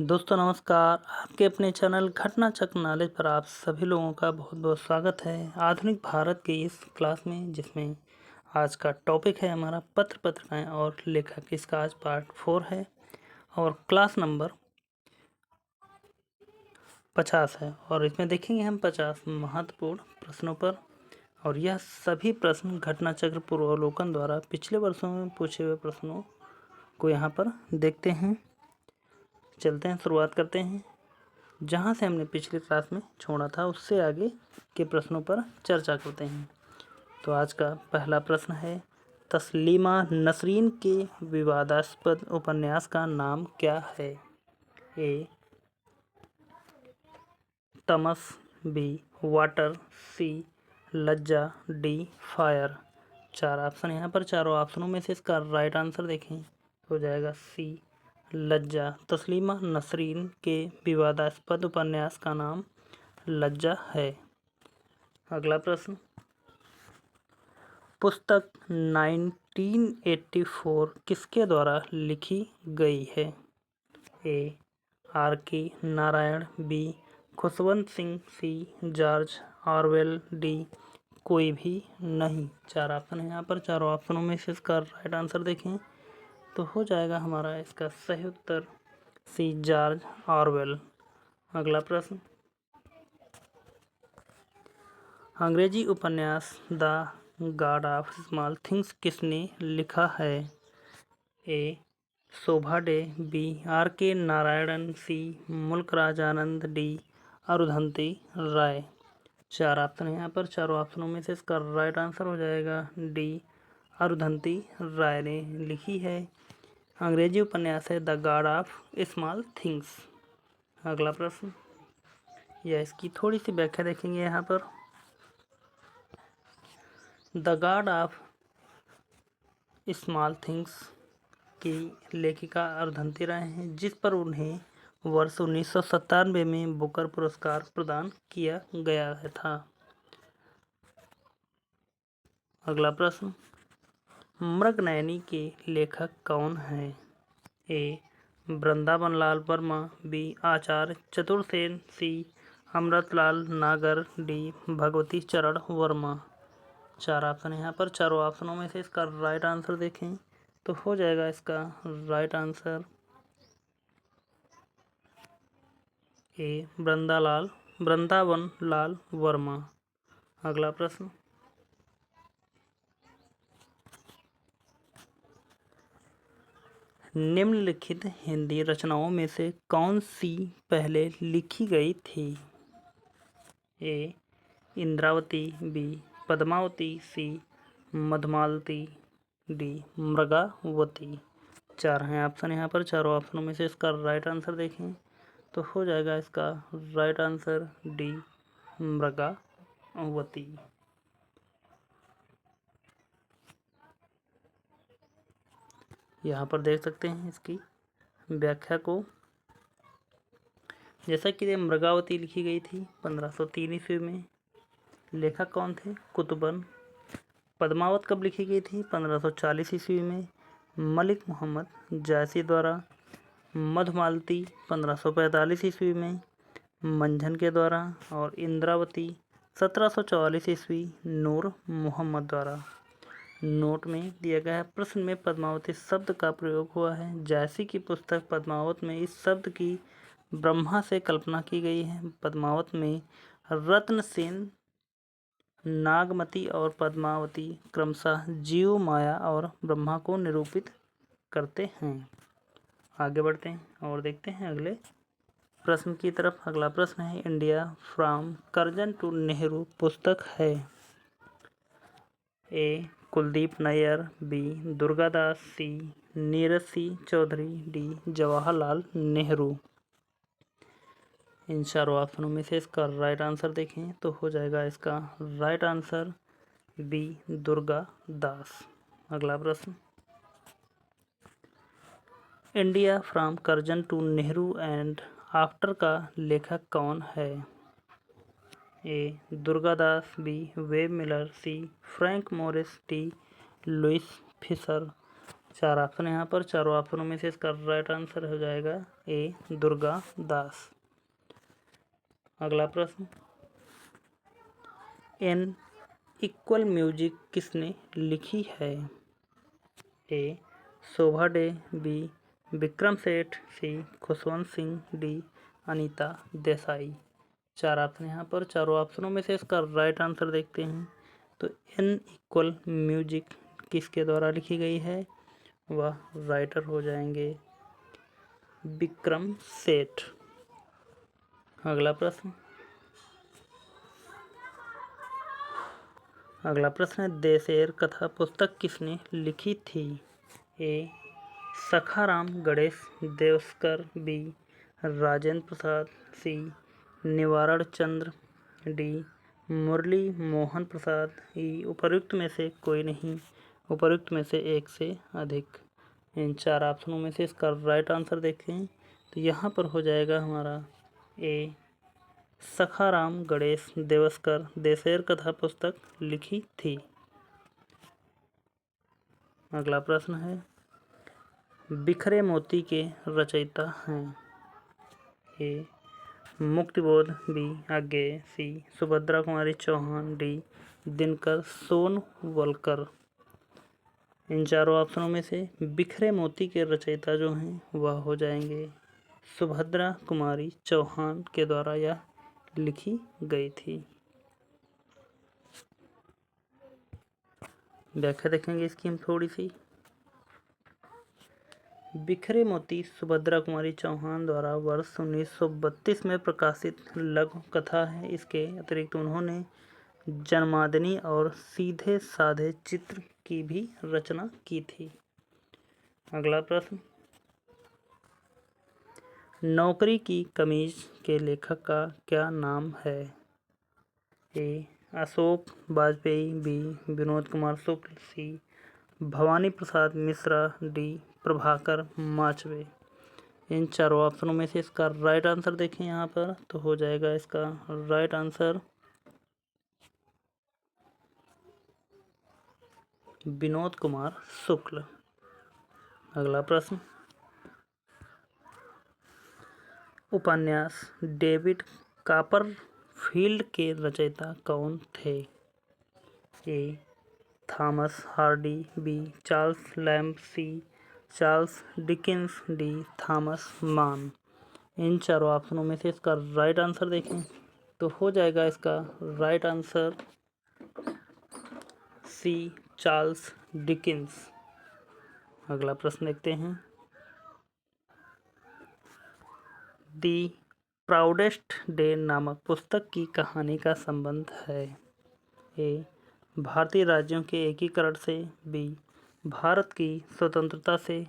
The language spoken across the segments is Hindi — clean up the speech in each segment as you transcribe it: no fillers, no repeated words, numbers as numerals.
दोस्तों नमस्कार। आपके अपने चैनल घटना चक्र नॉलेज पर आप सभी लोगों का बहुत बहुत स्वागत है। आधुनिक भारत के इस क्लास में जिसमें आज का टॉपिक है हमारा पत्र पत्रिकाएं और लेखक। इसका आज पार्ट 4 है और क्लास नंबर 50 है और इसमें देखेंगे हम 50 महत्वपूर्ण प्रश्नों पर। और यह सभी प्रश्न घटना चक्र पूर्वावलोकन द्वारा पिछले वर्षों में पूछे हुए प्रश्नों को यहाँ पर देखते हैं। चलते हैं, शुरुआत करते हैं जहाँ से हमने पिछली क्लास में छोड़ा था, उससे आगे के प्रश्नों पर चर्चा करते हैं। तो आज का पहला प्रश्न है, तस्लीमा नसरीन के विवादास्पद उपन्यास का नाम क्या है? ए तमस, बी वाटर, सी लज्जा, डी फायर। 4 ऑप्शन यहाँ पर, चारों ऑप्शनों में से इसका राइट आंसर देखें, हो जाएगा सी लज्जा। तस्लीमा नसरीन के विवादास्पद उपन्यास का नाम लज्जा है। अगला प्रश्न, पुस्तक 1984 किसके द्वारा लिखी गई है? ए आर के Narayan, B Khushwant Singh, C George Orwell, D कोई भी नहीं। 4 ऑप्शन है यहाँ पर, चारों ऑप्शनों में से इसका राइट आंसर देखें तो हो जाएगा हमारा इसका सही उत्तर सी जॉर्ज ऑरवेल। अगला प्रश्न, अंग्रेजी उपन्यास the God of small things किसने लिखा है? ए शोभा डे, बी आर के नारायणन, सी मुल्कराज आनंद, डी अरुंधति राय। 4 ऑप्शन है यहाँ पर, चारों ऑप्शनों में से इसका राइट आंसर हो जाएगा डी अरुंधति राय ने लिखी है। अंग्रेजी उपन्यास है the God of small things. अगला प्रश्न, या इसकी थोड़ी सी व्याख्या देखेंगे यहाँ पर। The God of small things की लेखिका अरुंधति राय हैं, जिस पर उन्हें वर्ष 1997 में बुकर पुरस्कार प्रदान किया गया था। अगला प्रश्न, मृगनयनी के लेखक कौन हैं? ए वृंदावन लाल वर्मा, बी आचार्य चतुर्सेन, सी अमृतलाल नागर, डी भगवती चरण वर्मा। 4 ऑप्शन यहाँ पर, चारों ऑप्शनों में से इसका राइट आंसर देखें तो हो जाएगा इसका right answer A Vrindavan Lal Verma. अगला प्रश्न, निम्नलिखित हिंदी रचनाओं में से कौन सी पहले लिखी गई थी? ए इंद्रावती, बी पद्मावती, सी मधुमालती, डी मृगावती। 4 हैं ऑप्शन यहाँ पर, चारों ऑप्शनों में से इसका राइट आंसर देखें तो हो जाएगा इसका राइट आंसर डी मृगावती। यहाँ पर देख सकते हैं इसकी व्याख्या को। जैसा कि मृगावती लिखी गई थी 1503 ईस्वी में। लेखक कौन थे? कुतुबन। पद्मावत कब लिखी गई थी? 1540 ईस्वी में मलिक मोहम्मद जायसी द्वारा। मधुमालती 1545 ईस्वी में मंझन के द्वारा। और इंद्रावती 1744 ईस्वी नूर मोहम्मद द्वारा। नोट में दिया गया है, प्रश्न में पद्मावती शब्द का प्रयोग हुआ है। जायसी की पुस्तक पद्मावत में इस शब्द की ब्रह्मा से कल्पना की गई है। पद्मावत में रत्नसेन नागमती और पद्मावती क्रमशः जीव, माया और ब्रह्मा को निरूपित करते हैं। आगे बढ़ते हैं और देखते हैं अगले प्रश्न की तरफ। अगला प्रश्न है, India from Curzon to Nehru पुस्तक है? A Kuldip Nayar, B Durgadas, C Neeraj Singh Chaudhary, D Jawaharlal Nehru. इन चारों ऑप्शनों में से इसका राइट आंसर देखें तो हो जाएगा इसका राइट आंसर बी दुर्गादास। अगला प्रश्न, India from Curzon to Nehru and after का लेखक कौन है? A Durgadas, B Webb Miller, C Frank Moraes, D Louis Fischer. 4 option यहाँ पर, चारों ऑप्शनों में से इसका राइट आंसर हो जाएगा ए दुर्गा दास। अगला प्रश्न, एन इक्वल म्यूजिक किसने लिखी है? ए शोभा डे, बी विक्रम सेठ, सी खुशवंत सिंह, डी अनीता देसाई। 4 ऑप्शन यहाँ पर, चारों ऑप्शनों में से इसका राइट आंसर देखते हैं। तो एन इक्वल म्यूजिक किसके द्वारा लिखी गई है? वह राइटर हो जाएंगे विक्रम सेठ। अगला प्रश्न, है देशेर कथा पुस्तक किसने लिखी थी? ए सखाराम गणेश देवस्कर, बी राजेंद्र प्रसाद, सी निवारण चंद्र, डी मुरली मोहन प्रसाद, ई उपर्युक्त में से कोई नहीं, उपर्युक्त में से एक से अधिक। इन 4 ऑप्शनों में से इसका राइट आंसर देखें तो यहाँ पर हो जाएगा हमारा ए सखाराम गणेश देवस्कर देशेर कथा पुस्तक लिखी थी। अगला प्रश्न है, बिखरे मोती के रचयिता हैं? ए मुक्तिबोध, बी आज्ञेय, सी सुभद्रा कुमारी चौहान, डी दिनकर सोनवलकर। इन चारों ऑप्शनों में से बिखरे मोती के रचयिता जो हैं वह हो जाएंगे सुभद्रा कुमारी चौहान के द्वारा यह लिखी गई थी। व्याख्या देखेंगे इसकी हम थोड़ी सी। बिखरे मोती सुभद्रा कुमारी चौहान द्वारा वर्ष 1932 में प्रकाशित लघु कथा है। इसके अतिरिक्त उन्होंने जन्मादिनी और सीधे साधे चित्र की भी रचना की थी। अगला प्रश्न, नौकरी की कमीज के लेखक का क्या नाम है? ए अशोक वाजपेयी, बी विनोद कुमार शुक्ल, सी भवानी प्रसाद मिश्रा, डी प्रभाकर माचवे। इन चारों ऑप्शनों में से इसका राइट आंसर देखें यहाँ पर तो हो जाएगा इसका राइट आंसर विनोद कुमार शुक्ल। अगला प्रश्न, उपन्यास डेविड कॉपरफील्ड के रचयिता कौन थे? A Thomas Hardy, B Charles Lamb, C Charles Dickens, D Thomas Mann. इन चारों ऑप्शनों में से इसका राइट आंसर देखें तो हो जाएगा इसका right answer C Charles Dickens. अगला प्रश्न देखते हैं, दी प्राउडेस्ट डे नामक पुस्तक की कहानी का संबंध है? ए भारतीय राज्यों के एकीकरण से, बी भारत की स्वतंत्रता से।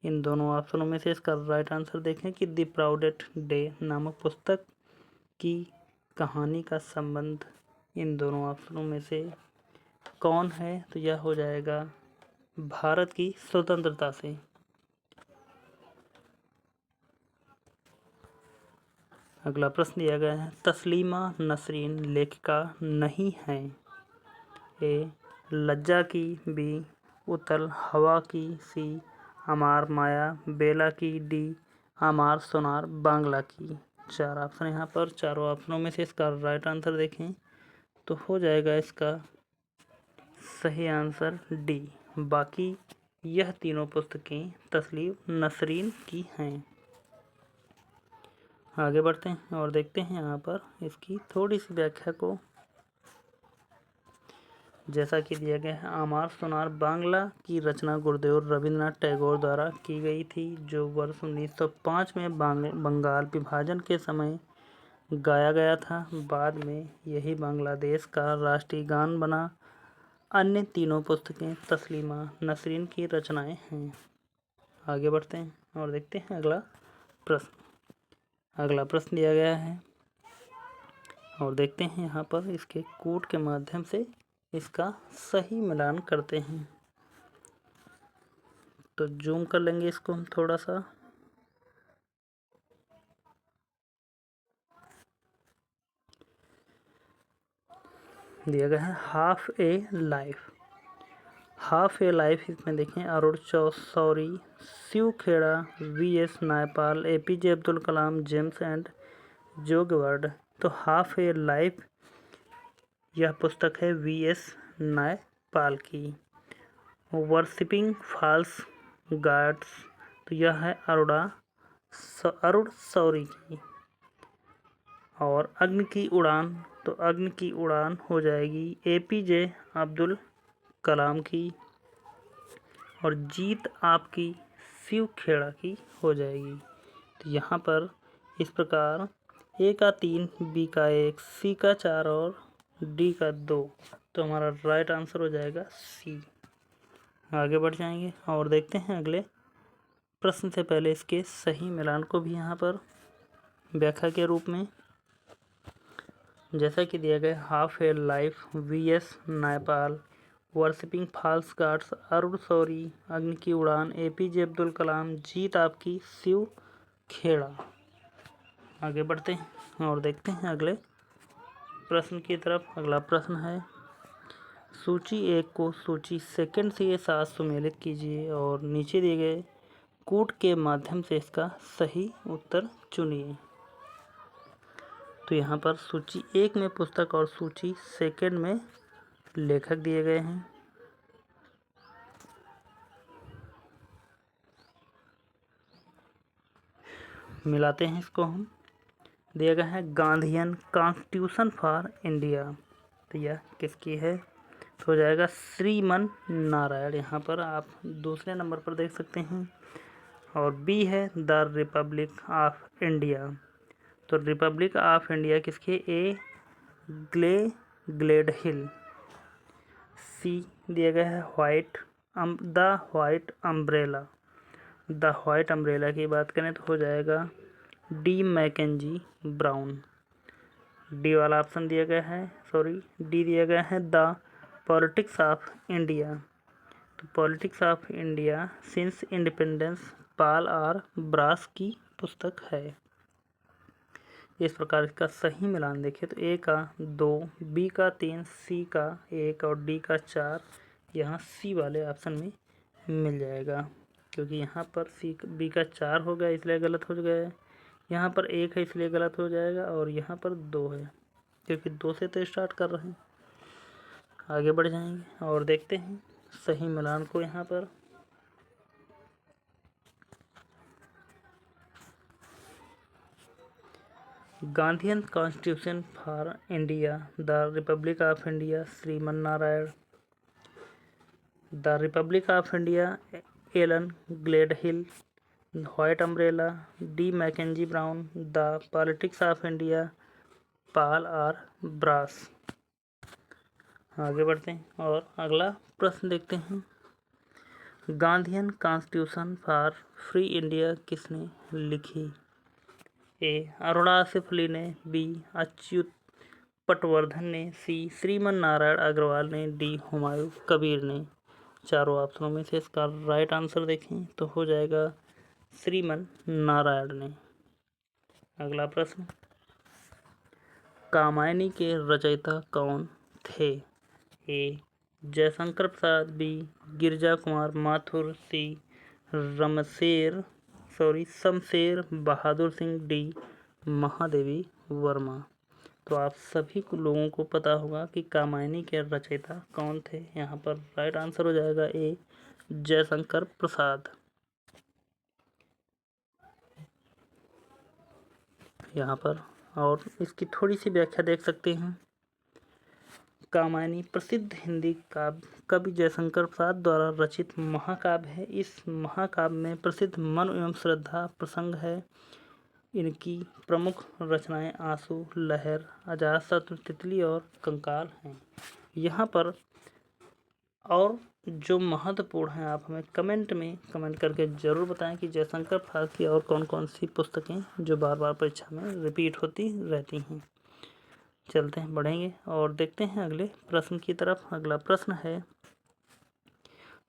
इन दोनों ऑप्शनों में से इसका राइट आंसर देखें कि दी प्राउडेस्ट डे नामक पुस्तक की कहानी का संबंध इन दोनों ऑप्शनों में से कौन है? तो यह हो जाएगा भारत की स्वतंत्रता से। अगला प्रश्न दिया गया है, तस्लीमा नसरीन लेखिका नहीं है? ए लज्जा की, बी उतल हवा की, सी अमार माया बेला की, डी अमार सोनार बांग्ला की। 4 ऑप्शन यहाँ पर, चारों ऑप्शनों में से इसका राइट आंसर देखें तो हो जाएगा इसका सही आंसर डी। बाकी यह तीनों पुस्तकें तस्लीम नसरीन की हैं। आगे बढ़ते हैं और देखते हैं यहाँ पर इसकी थोड़ी सी व्याख्या को। जैसा कि दिया गया है, आमार सोनार बांग्ला की रचना गुरुदेव रविंद्रनाथ टैगोर द्वारा की गई थी, जो वर्ष 1905 में बंगाल विभाजन के समय गाया गया था। बाद में यही बांग्लादेश का राष्ट्रीय गान बना। अन्य तीनों पुस्तकें तस्लीमा नसरीन की रचनाएं हैं। आगे बढ़ते हैं और देखते हैं अगला प्रश्न। अगला प्रश्न दिया गया है और देखते हैं यहाँ पर इसके कोड के माध्यम से इसका सही मिलान करते हैं। तो जूम कर लेंगे इसको हम थोड़ा सा। दिया गया है half a life. Half a life इसमें देखें Arun Chaudhary, Shiv Khera, V S. Naipaul, A P J. Abdul Kalam, James and जोगवर्ड। तो हाफ ए लाइफ यह पुस्तक है वी.एस. नायपाल की। वर्शिपिंग फॉल्स गॉड्स तो यह है अरुण शौरी की। और अग्नि की उड़ान तो अग्नि की उड़ान हो जाएगी ए.पी.जे. अब्दुल कलाम की। और जीत आपकी शिव खेड़ा की हो जाएगी। तो यहाँ पर इस प्रकार ए का 3, बी का 1, सी का 4 और डी का 2। तो हमारा राइट आंसर हो जाएगा सी। आगे बढ़ जाएंगे और देखते हैं अगले प्रश्न से पहले इसके सही मिलान को भी यहाँ पर व्याख्या के रूप में जैसा कि दिया गया half a life V S. Naipaul, worshipping false gods Arun Shourie, Agni ki उड़ान ए.पी.जे. अब्दुल कलाम, जीत आपकी शिव खेड़ा। आगे बढ़ते हैं और देखते हैं अगले प्रश्न की तरफ। अगला प्रश्न है सूची 1 को सूची सेकंड के साथ सुमेलित कीजिए और नीचे दिए गए कूट के माध्यम से इसका सही उत्तर चुनिए। तो यहाँ पर सूची 1 में पुस्तक और सूची सेकंड में लेखक दिए गए हैं। मिलाते हैं इसको हम। दिया गया है गांधीयन कॉन्स्टिट्यूशन फॉर इंडिया। तो यह किसकी है? तो हो जाएगा श्रीमन नारायण। यहाँ पर आप दूसरे नंबर पर देख सकते हैं। और बी है द रिपब्लिक ऑफ इंडिया। तो रिपब्लिक ऑफ इंडिया किसकी? A Gledhill. सी दिया गया है the white umbrella. The white umbrella की बात करें तो हो जाएगा डी मैकेंजी ब्राउन। डी वाला ऑप्शन दिया गया है, डी दिया गया है द पॉलिटिक्स ऑफ इंडिया। तो politics of India since independence Paul और ब्रास की पुस्तक है। इस प्रकार इसका सही मिलान देखिए तो ए का 2, बी का 3, सी का 1 और डी का 4 यहाँ सी वाले ऑप्शन में मिल जाएगा। क्योंकि यहाँ पर बी का 4 हो गया इसलिए गलत हो गया है, यहाँ पर 1 है इसलिए गलत हो जाएगा और यहाँ पर 2 है क्योंकि 2 से तो स्टार्ट कर रहे हैं। आगे बढ़ जाएंगे और देखते हैं सही मिलान को। यहाँ पर Gandhian constitution for India, the republic of India Shriman Narayan, the republic of India Alan Gledhill, white umbrella D Mackenzie Brown, the politics of India Paul R Brass. आगे बढ़ते हैं और अगला प्रश्न देखते हैं। Gandhian constitution for free India किसने लिखी? ए अरुणा आसिफ अली ने, बी अच्युत पटवर्धन ने, सी श्रीमन नारायण अग्रवाल ने, डी हुमायूं कबीर ने। चारों ऑप्शनों में से इसका राइट आंसर देखें तो हो जाएगा श्रीमन नारायण ने। अगला प्रश्न, कामायनी के रचयिता कौन थे? ए जयशंकर प्रसाद, बी गिरिजा कुमार माथुर, सी शमशेर बहादुर सिंह, डी महादेवी वर्मा। तो आप सभी लोगों को पता होगा कि कामायनी के रचयिता कौन थे। यहाँ पर राइट आंसर हो जाएगा ए जयशंकर प्रसाद। यहाँ पर और इसकी थोड़ी सी व्याख्या देख सकते हैं। कामायनी प्रसिद्ध हिंदी काव्य कवि जयशंकर प्रसाद द्वारा रचित महाकाव्य है। इस महाकाव्य में प्रसिद्ध मन एवं श्रद्धा प्रसंग है। इनकी प्रमुख रचनाएं आंसू, लहर, अजातशत्रु, तितली और कंकाल हैं। यहाँ पर और जो महत्वपूर्ण है आप हमें कमेंट करके ज़रूर बताएं कि जयशंकर प्रसाद की और कौन कौन सी पुस्तकें जो बार बार परीक्षा में रिपीट होती रहती हैं। चलते हैं, बढ़ेंगे और देखते हैं अगले प्रश्न की तरफ। अगला प्रश्न है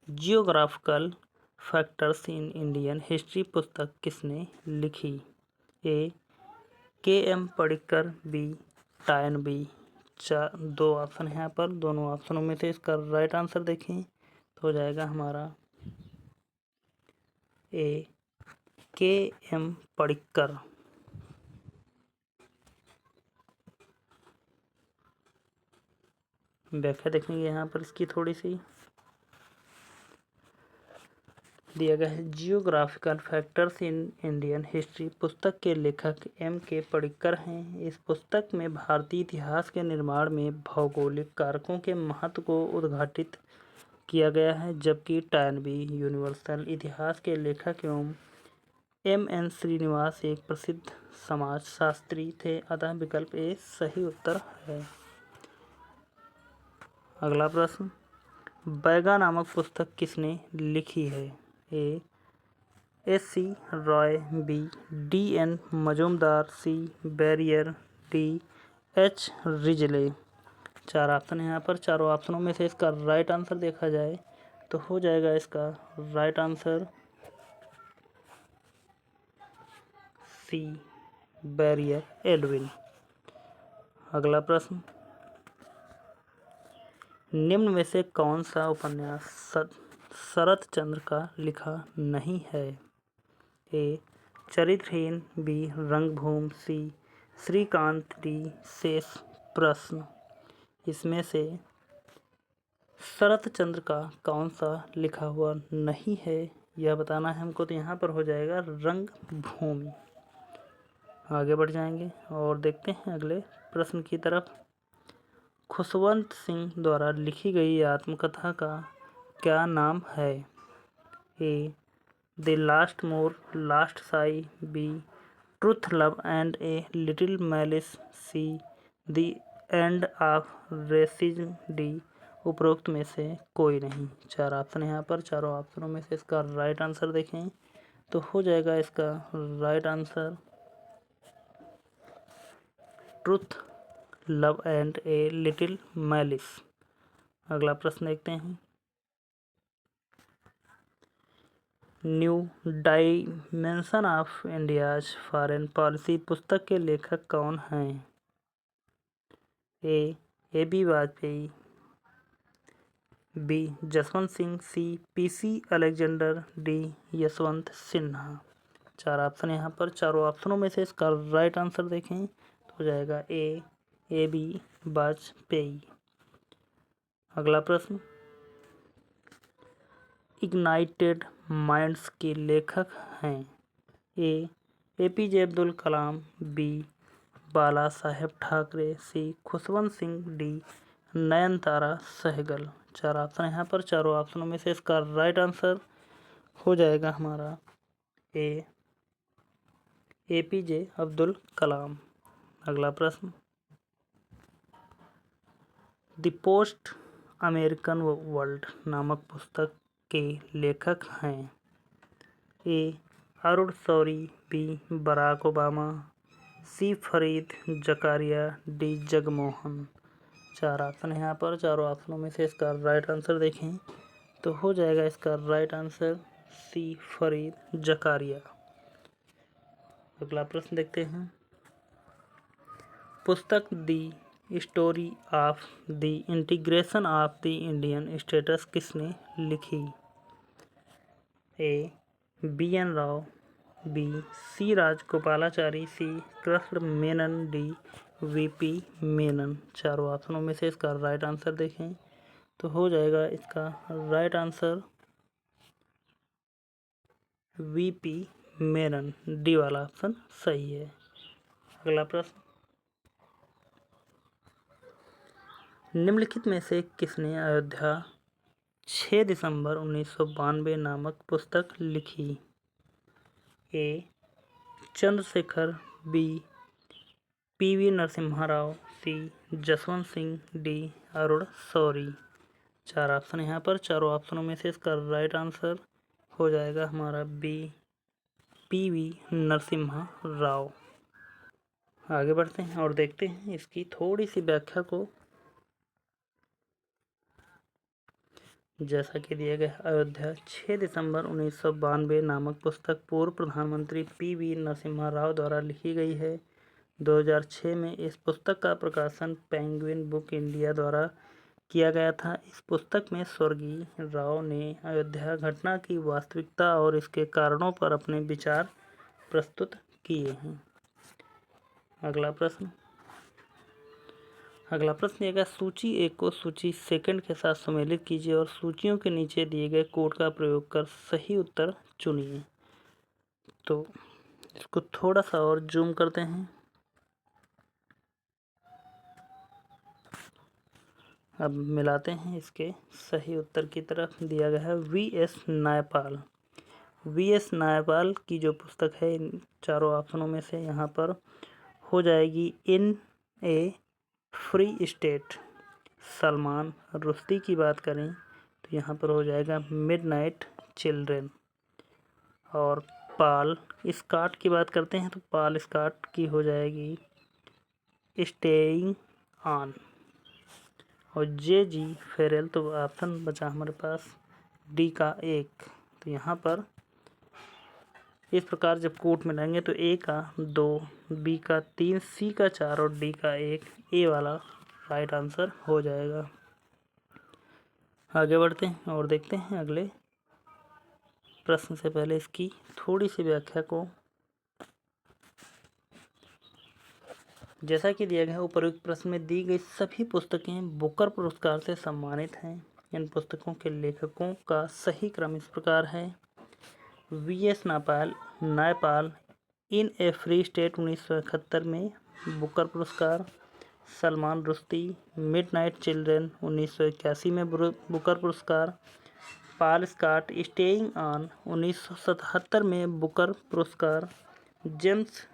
geographical factors in Indian history पुस्तक किसने लिखी? ए के.एम. पडिक्कर, बी टायनबी। 2 ऑप्शन है यहाँ पर, दोनों ऑप्शनों में से इसका राइट आंसर देखें तो हो जाएगा हमारा ए के एम पडिक्कर। व्याख्या देखेंगे यहाँ पर इसकी थोड़ी सी दिया गया है। Geographical factors in Indian history पुस्तक के लेखक एम के पडिक्कर हैं। इस पुस्तक में भारतीय इतिहास के निर्माण में भौगोलिक कारकों के महत्व को उद्घाटित किया गया है, जबकि टायनबी यूनिवर्सल इतिहास के लेखक एवं एम.एन. श्रीनिवास एक प्रसिद्ध समाजशास्त्री थे। अतः विकल्प ए सही उत्तर है। अगला प्रश्न, बैगा नामक पुस्तक किसने लिखी है? A S C. Roy, B D N. Majumdar, C Barrier, D H. Risley. चार ऑप्शन है यहाँ पर। चारों ऑप्शनों में से इसका राइट आंसर देखा जाए तो हो जाएगा इसका right answer C Verrier Elwin. अगला प्रश्न, निम्न में से कौन सा उपन्यास शरत चंद्र का लिखा नहीं है? ए चरित्रहीन, बी रंगभूमि, सी श्रीकांत, डी शेष प्रश्न। इसमें से शरत चंद्र का कौन सा लिखा हुआ नहीं है यह बताना है हमको। तो यहाँ पर हो जाएगा रंगभूमि। आगे बढ़ जाएंगे और देखते हैं अगले प्रश्न की तरफ। खुशवंत सिंह द्वारा लिखी गई आत्मकथा का क्या नाम है? A the last moor, last sigh, B truth, love and a little malice, C the end of racism, D उपरोक्त में से कोई नहीं। चार ऑप्शन है यहाँ पर। चारों ऑप्शनों में से इसका राइट आंसर देखें तो हो जाएगा इसका right answer truth, love and a little malice. अगला प्रश्न देखते हैं। New dimension of India's foreign policy पुस्तक के लेखक कौन हैं? A B Vajpayee, B Jaswant Singh, C P C. Alexander, D Yashwant Sinha. चार ऑप्शन यहाँ पर। चारों ऑप्शनों में से इसका राइट आंसर देखें तो हो जाएगा ए बी वाजपेयी। अगला प्रश्न, इग्नाइटेड माइंड्स के लेखक हैं? ए.पी.जे. अब्दुल कलाम, बी बाला साहेब ठाकरे, सी खुशवंत सिंह, डी नयनतारा सहगल। चार ऑप्शन यहाँ पर। चारों ऑप्शनों में से इसका राइट आंसर हो जाएगा हमारा ए.पी.जे. अब्दुल कलाम। अगला प्रश्न, द पोस्ट अमेरिकन वर्ल्ड नामक पुस्तक के लेखक हैं? A Arun Shourie, B Barack Obama, C Fareed Zakaria, D Jagmohan. चार ऑप्शन है यहाँ पर। चारों ऑप्शनों में से इसका राइट आंसर देखें तो हो जाएगा इसका right answer C Fareed Zakaria. अगला प्रश्न देखते हैं। पुस्तक the story of the integration of the Indian states किसने लिखी? A B N Rao, B C Rajagopalachari, C Krishna Menon, D V P Menon. चारों ऑप्शनों में से इसका राइट आंसर देखें तो हो जाएगा इसका right answer VP Menon. D वाला ऑप्शन सही है। अगला प्रश्न, निम्नलिखित में से किसने अयोध्या 6 दिसंबर 1992 नामक पुस्तक लिखी? ए चंद्रशेखर, बी पी.वी. नरसिम्हा राव, सी जसवंत सिंह, डी अरुण शौरी। चार ऑप्शन यहाँ पर। चारों ऑप्शनों में से इसका राइट आंसर हो जाएगा हमारा बी पी.वी. नरसिम्हा राव। आगे बढ़ते हैं और देखते हैं इसकी थोड़ी सी व्याख्या को। जैसा कि दिया गया अयोध्या 6 दिसंबर 1992 नामक पुस्तक पूर्व प्रधानमंत्री पी.वी. नरसिम्हा राव द्वारा लिखी गई है। 2006 में इस पुस्तक का प्रकाशन पेंगुइन बुक इंडिया द्वारा किया गया था। इस पुस्तक में स्वर्गीय राव ने अयोध्या घटना की वास्तविकता और इसके कारणों पर अपने विचार प्रस्तुत किए हैं। अगला प्रश्न ये सूची 1 को सूची 2 के साथ सम्मिलित कीजिए और सूचियों के नीचे दिए गए कोड का प्रयोग कर सही उत्तर चुनिए। तो इसको थोड़ा सा और जूम करते हैं। अब मिलाते हैं इसके सही उत्तर की तरफ। दिया गया है वी.एस. नायपाल। वी.एस. नायपाल की जो पुस्तक है इन चारों ऑप्शनों में से यहाँ पर हो जाएगी इन ए फ्री स्टेट। सलमान रुश्दी की बात करें तो यहाँ पर हो जाएगा मिडनाइट चिल्ड्रन। और पॉल स्कॉट की बात करते हैं तो पॉल स्कॉट की हो जाएगी स्टेइंग ऑन। और जे.जी. फेरेल तो ऑप्शन बचा हमारे पास डी का 1। तो यहाँ पर इस प्रकार जब कोट मिलाएंगे तो ए का 2, बी का 3, सी का 4 और डी का 1 ए वाला राइट आंसर हो जाएगा। आगे बढ़ते हैं और देखते हैं अगले प्रश्न से पहले इसकी थोड़ी सी व्याख्या को। जैसा कि दिया गया उपर्युक्त प्रश्न में दी गई सभी पुस्तकें बुकर पुरस्कार से सम्मानित हैं। इन पुस्तकों के लेखकों का सही क्रम इस प्रकार है। वी.एस. नायपाल इन ए फ्री स्टेट 1971 में बुकर पुरस्कार। सलमान रुश्दी मिडनाइट चिल्ड्रन 1981 में बुकर पुरस्कार। पॉल स्कॉट स्टेइंग ऑन 1977 में बुकर पुरस्कार। James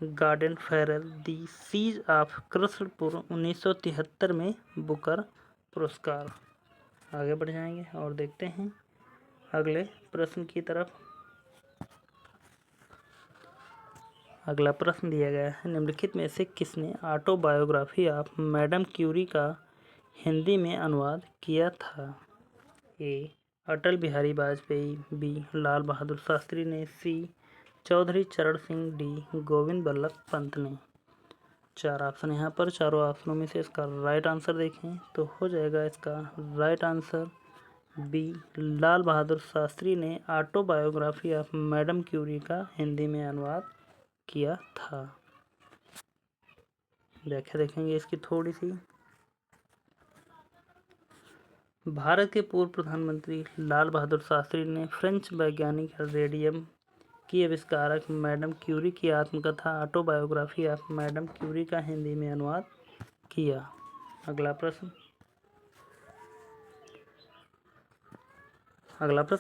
Gordon Farrell the siege of Krishnapur 1973 में बुकर पुरस्कार। आगे बढ़ जाएंगे और देखते हैं अगले प्रश्न की तरफ। अगला प्रश्न दिया गया है निम्नलिखित में से किसने ऑटोबायोग्राफी ऑफ मैडम क्यूरी का हिंदी में अनुवाद किया था? ए. अटल बिहारी वाजपेयी। बी. लाल बहादुर शास्त्री ने। सी. चौधरी चरण सिंह। डी. गोविंद बल्लभ पंत ने। 4 ऑप्शन यहाँ पर। चारों ऑप्शनों में से इसका राइट आंसर देखें तो हो जाएगा इसका right answer B. Lal Bahadur Shastri ने ऑटोबायोग्राफी ऑफ मैडम क्यूरी का हिंदी में अनुवाद किया था। व्याख्या देखेंगे इसकी थोड़ी सी। भारत के पूर्व प्रधानमंत्री लाल बहादुर शास्त्री ने फ्रेंच वैज्ञानिक रेडियम की आविष्कारक मैडम क्यूरी की आत्मकथा ऑटोबायोग्राफी ऑफ मैडम क्यूरी का हिंदी में अनुवाद किया। अगला प्रश्न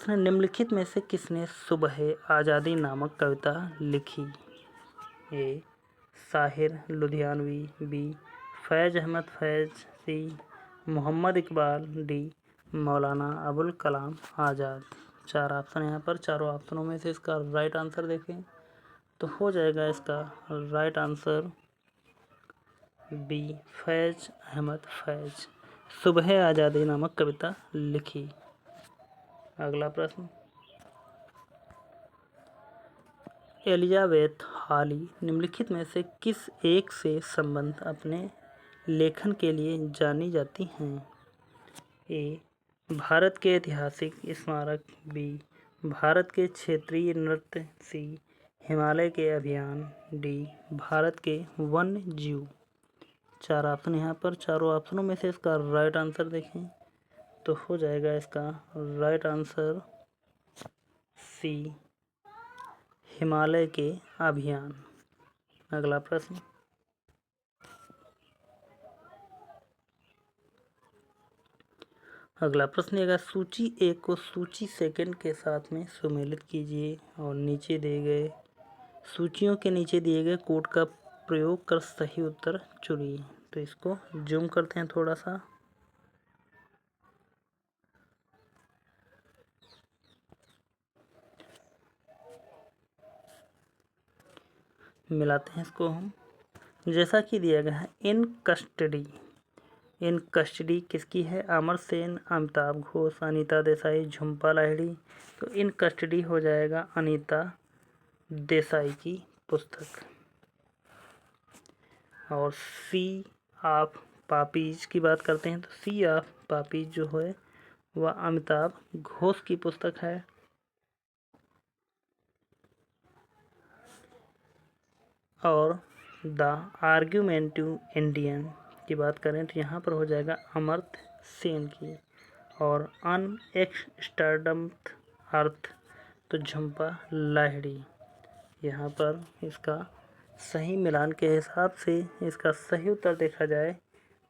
है निम्नलिखित में से किसने सुबह आज़ादी नामक कविता लिखी? ए. साहिर लुधियानवी। बी. फैज़ अहमद फैज़। सी. मोहम्मद इकबाल। डी. मौलाना अबुल कलाम आज़ाद। 4 ऑप्शन यहाँ पर। चारों ऑप्शनों में से इसका राइट आंसर देखें तो हो जाएगा इसका राइट आंसर बी. फैज़ अहमद फैज़ सुबह आज़ादी नामक कविता लिखी। अगला प्रश्न एलिजाबेथ हॉली निम्नलिखित में से किस एक से संबंध अपने लेखन के लिए जानी जाती हैं? ए. भारत के ऐतिहासिक स्मारक। बी. भारत के क्षेत्रीय नृत्य। सी. हिमालय के अभियान। डी. भारत के वन्य जीव। 4 ऑप्शन यहाँ पर। चारों ऑप्शनों में से इसका राइट आंसर देखें तो हो जाएगा इसका राइट आंसर सी. हिमालय के अभियान। अगला प्रश्न अगर सूची 1 को सूची 2 के साथ में सम्मिलित कीजिए और नीचे दिए गए सूचियों के नीचे दिए गए कोड का प्रयोग कर सही उत्तर चुनिए। तो इसको जूम करते हैं थोड़ा सा। मिलाते हैं इसको हम। जैसा कि दिया गया है इन कस्टडी किसकी है? अमर सेन, अमिताभ घोष, अनीता देसाई, झुम्पा लाहिड़ी। तो इन कस्टडी हो जाएगा अनीता देसाई की पुस्तक। और सी ऑफ पापीज की बात करते हैं तो सी ऑफ पापीज जो है वह अमिताभ घोष की पुस्तक है। और द आर्ग्यूमेंटिव इंडियन की बात करें तो यहाँ पर हो जाएगा अमर्त्य सेन की। और अनएक्सटर्डम्ड अर्थ तो झुम्पा लाहिड़ी। यहाँ पर इसका सही मिलान के हिसाब से इसका सही उत्तर देखा जाए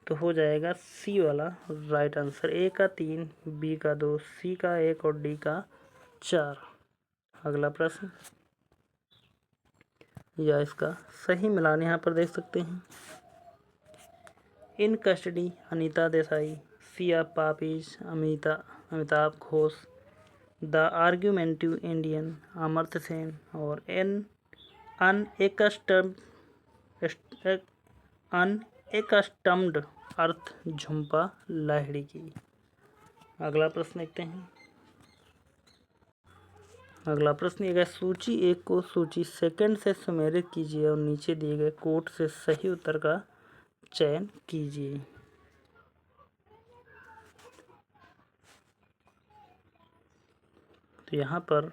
तो हो जाएगा सी वाला राइट आंसर। ए का 3, बी का 2, सी का 1 और डी का 4। अगला प्रश्न या इसका सही मिलान यहाँ पर देख सकते हैं। In custody Anita Desai, sea of poppies Amitav Ghosh, the argumentative Indian Amartya Sen और अनएकस्टम्ड अर्थ झुम्पा लाहिड़ी की। अगला प्रश्न देखते हैं। अगला प्रश्न ये है, सूची 1 को सूची सेकंड से सुमेलित कीजिए और नीचे दिए गए कोट से सही उत्तर का चयन कीजिए। तो यहाँ पर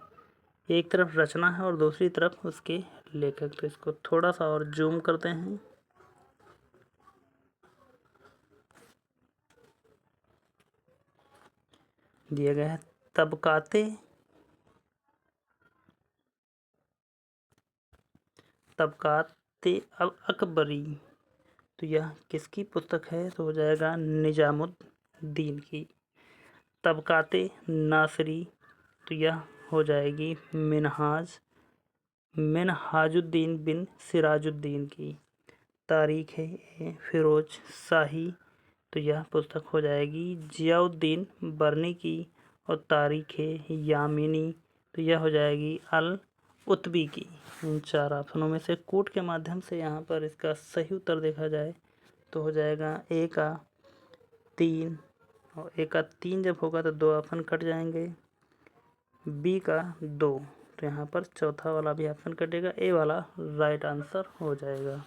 एक तरफ रचना है और दूसरी तरफ उसके लेखक। तो इसको थोड़ा सा और जूम करते हैं। दिया गया है तबकाते अकबरी। तो यह किसकी पुस्तक है? तो हो जाएगा निजामुद्दीन की। तबकाते नासिरी तो यह हो जाएगी मिनहाजुद्दीन बिन सिराजुद्दीन की। तारीख है फिरोज शाही तो यह पुस्तक हो जाएगी जियाउद्दीन बरनी की। और तारीख है यामिनी तो यह हो जाएगी अल उत्बी की। इन 4 ऑप्शनों में से कोट के माध्यम से यहाँ पर इसका सही उत्तर देखा जाए तो हो जाएगा ए का 3। और ए का 3 जब होगा तो 2 ऑप्शन कट जाएंगे। बी का 2 तो यहाँ पर चौथा वाला भी ऑप्शन कटेगा। ए वाला राइट आंसर हो जाएगा।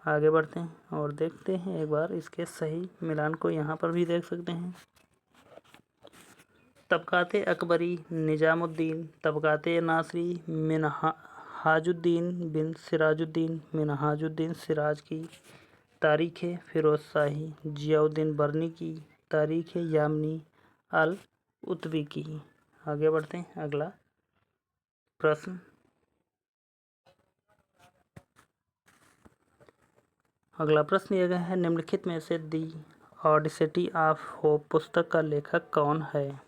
आगे बढ़ते हैं और देखते हैं एक बार इसके सही मिलान को। यहाँ पर भी देख सकते हैं। तबकाते अकबरी निजामुद्दीन, तबकाते नासरी मिनहाजुद्दीन बिन सिराजुद्दीन मिनहाजुद्दीन सिराज की। तारीख है फिरोज शाही जियाउद्दीन बरनी की। तारीख है यामिनी अल उत्बी की। आगे बढ़ते हैं। अगला प्रश्न। अगला प्रश्न यह है, निम्नलिखित में से दी ऑडिसिटी ऑफ होप पुस्तक का लेखक कौन है?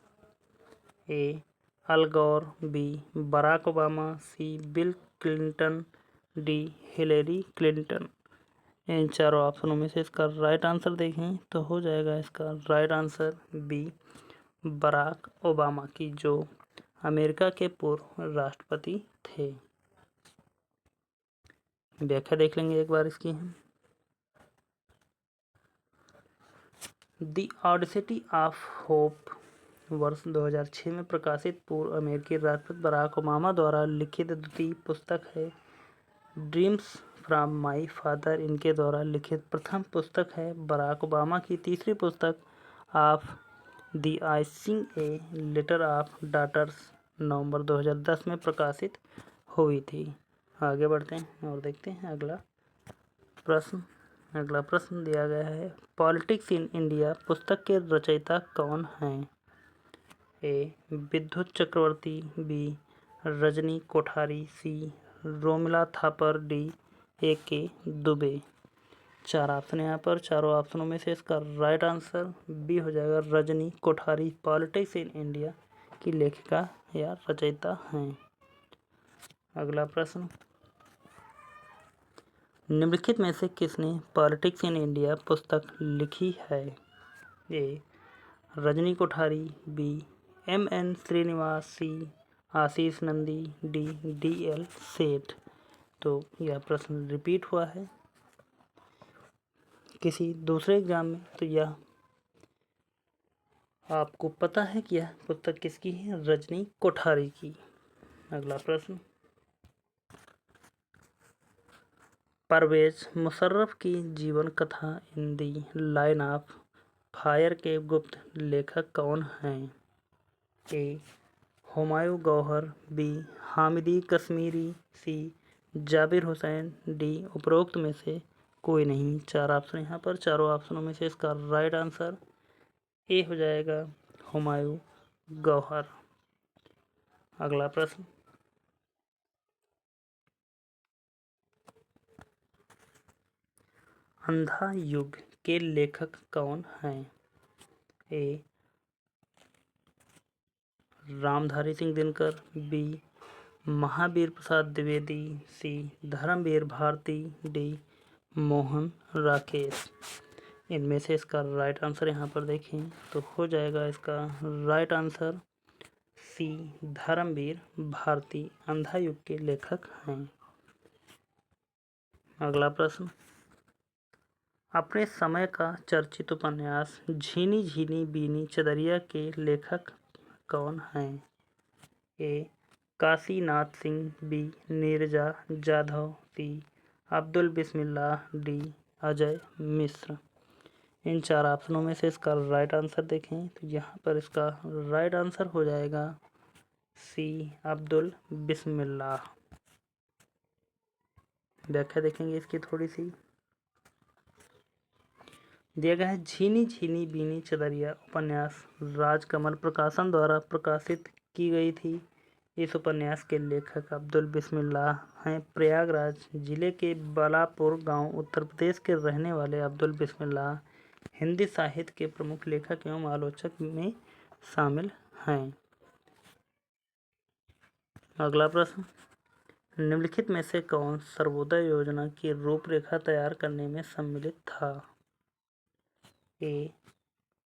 A Al Gore, B Barack Obama, C Bill Clinton, D Hillary Clinton. इन 4 ऑप्शनों में से इसका राइट आंसर देखें तो हो जाएगा इसका right answer B Barack Obama की, जो अमेरिका के पूर्व राष्ट्रपति थे। व्याख्या देख लेंगे एक बार इसकी हम। दी ऑडिसिटी ऑफ होप वर्ष 2006 में प्रकाशित पूर्व अमेरिकी राष्ट्रपति बराक ओबामा द्वारा लिखित द्वितीय पुस्तक है। ड्रीम्स फ्रॉम माई फादर इनके द्वारा लिखित प्रथम पुस्तक है। बराक ओबामा की तीसरी पुस्तक of the icing a letter of daughters नवंबर 2010 में प्रकाशित हुई थी। आगे बढ़ते हैं और देखते हैं अगला प्रश्न। अगला प्रश्न दिया गया है, पॉलिटिक्स इन इंडिया पुस्तक के रचयिता कौन हैं? A Vidyut Chakravarty, B Rajni Kothari, C Romila Thapar, D A K Dubey. 4 option यहाँ पर। चारों ऑप्शनों में से इसका राइट आंसर बी हो जाएगा Rajni Kothari politics in India की लेखिका या रचयिता हैं। अगला प्रश्न, निम्नलिखित में से किसने पॉलिटिक्स इन इंडिया पुस्तक लिखी है? ए रजनी कोठारी, बी M.N. श्रीनिवास, सी आशीष नंदी, डी D.L. सेठ। तो यह प्रश्न रिपीट हुआ है किसी दूसरे एग्जाम में, तो यह आपको पता है कि यह पुस्तक किसकी है? रजनी कोठारी की। अगला प्रश्न, परवेज मुशर्रफ की जीवन कथा इन दी लाइन ऑफ फायर के गुप्त लेखक कौन हैं? ए. हुमायूं गौहर, बी. हामिदी कश्मीरी, सी. जाबिर हुसैन, डी. उपरोक्त में से कोई नहीं। 4 ऑप्शन यहाँ पर, चारों ऑप्शनों में से इसका राइट आंसर ए हो जाएगा हुमायूं गौहर। अगला प्रश्न, अंधा युग के लेखक कौन हैं? ए. रामधारी सिंह दिनकर, बी. महावीर प्रसाद द्विवेदी, सी. धर्मवीर भारती, डी. मोहन राकेश। इनमें से इसका राइट आंसर यहाँ पर देखें तो हो जाएगा इसका right answer C. Dharmvir Bharati Andha Yug के लेखक हैं। अगला प्रश्न, अपने समय का चर्चित उपन्यास झीनी झीनी बीनी चदरिया के लेखक कौन हैं? ए. काशीनाथ सिंह, बी. नीरजा जाधव, सी. अब्दुल बिस्मिल्लाह, डी. अजय मिश्र। इन 4 ऑप्शनों में से इसका राइट आंसर देखें तो यहाँ पर इसका राइट आंसर हो जाएगा सी. अब्दुल बिस्मिल्लाह। व्याख्या देखेंगे इसकी थोड़ी सी। दिया गया है, झीनी झीनी बीनी चदरिया उपन्यास राजकमल प्रकाशन द्वारा प्रकाशित की गई थी। इस उपन्यास के लेखक अब्दुल बिस्मिल्लाह हैं। प्रयागराज जिले के बालापुर गांव उत्तर प्रदेश के रहने वाले अब्दुल बिस्मिल्लाह हिंदी साहित्य के प्रमुख लेखक एवं आलोचक में शामिल हैं। अगला प्रश्न, निम्नलिखित में से कौन सर्वोदय योजना की रूपरेखा तैयार करने में सम्मिलित था? ए.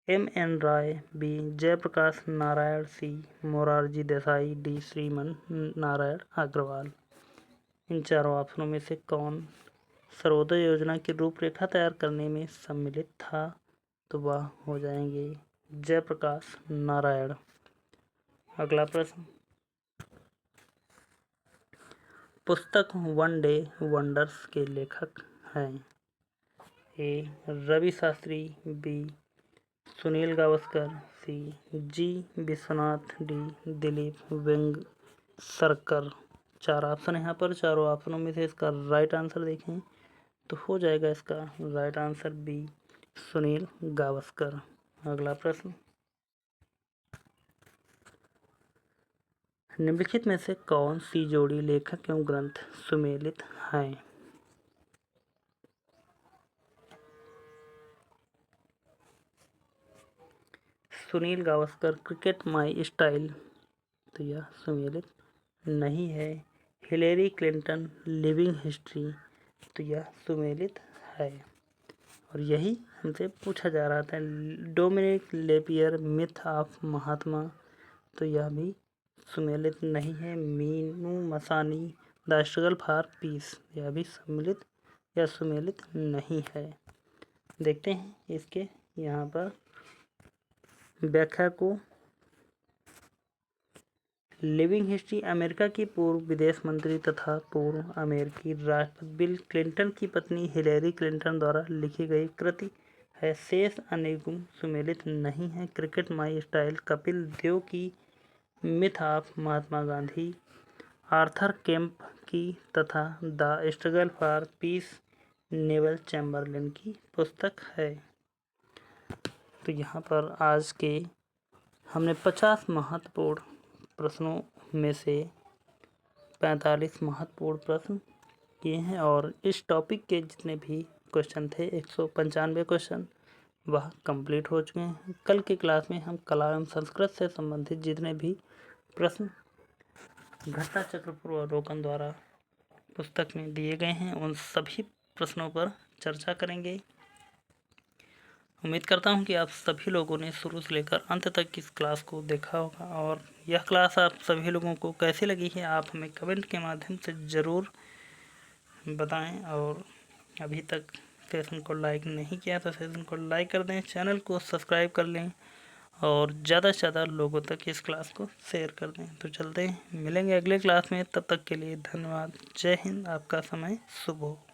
M.N. राय, बी. जयप्रकाश नारायण, सी. मोरारजी देसाई, डी. श्रीमन नारायण अग्रवाल। इन 4 ऑप्शनों में से कौन सर्वोदय योजना की रूपरेखा तैयार करने में सम्मिलित था? तो वह हो जाएंगे जयप्रकाश नारायण। अगला प्रश्न, पुस्तक वन डे वंडर्स के लेखक हैं? ए. रवि शास्त्री, बी. सुनील गावस्कर, सी. जी. विश्वनाथ, डी. दिलीप वेंगसरकर। 4 ऑप्शन यहाँ पर, चारों ऑप्शनों में से इसका राइट आंसर देखें तो हो जाएगा इसका right answer B. Sunil Gavaskar. अगला प्रश्न, निम्नलिखित में से कौन सी जोड़ी लेखक एवं ग्रंथ सुमेलित हैं? Sunil Gavaskar cricket my style, तो यह सुमेलित नहीं है। हिलेरी क्लिंटन लिविंग हिस्ट्री, तो यह सुमेलित है। और यही हमसे पूछा जा रहा था। डोमिनिक लेपियर मिथ ऑफ महात्मा, तो यह भी सुमेलित नहीं है। Meenu Masani the struggle for piece, यह भी सम्मिलित या सुमेलित नहीं है। देखते हैं इसके यहाँ पर व्याख्या को। लिविंग हिस्ट्री अमेरिका की पूर्व विदेश मंत्री तथा पूर्व अमेरिकी राष्ट्रपति बिल क्लिंटन की पत्नी हिलेरी क्लिंटन द्वारा लिखी गई कृति है। शेष अनेगुम सुमेलित नहीं है। Cricket my style Kapil Dev की, myth of Mahatma Gandhi Arthur Kemp की तथा the struggle for peace Neville Chamberlain की पुस्तक है। तो यहाँ पर आज के हमने 50 महत्वपूर्ण प्रश्नों में से 45 महत्वपूर्ण प्रश्न किए हैं और इस टॉपिक के जितने भी क्वेश्चन थे 195 क्वेश्चन वह कंप्लीट हो चुके हैं। कल की क्लास में हम कला एवं संस्कृत से संबंधित जितने भी प्रश्न घटना चक्र पूर्वावलोकन द्वारा पुस्तक में दिए गए हैं उन सभी प्रश्नों पर चर्चा करेंगे। उम्मीद करता हूं कि आप सभी लोगों ने शुरू से लेकर अंत तक इस क्लास को देखा होगा और यह क्लास आप सभी लोगों को कैसी लगी है आप हमें कमेंट के माध्यम से ज़रूर बताएं। और अभी तक सेशन को लाइक नहीं किया तो सेशन को लाइक कर दें, चैनल को सब्सक्राइब कर लें और ज़्यादा से ज़्यादा लोगों तक इस क्लास को शेयर कर दें। तो चलते हैं, मिलेंगे अगले क्लास में, तब तक के लिए धन्यवाद। जय हिंद, आपका समय शुभ हो।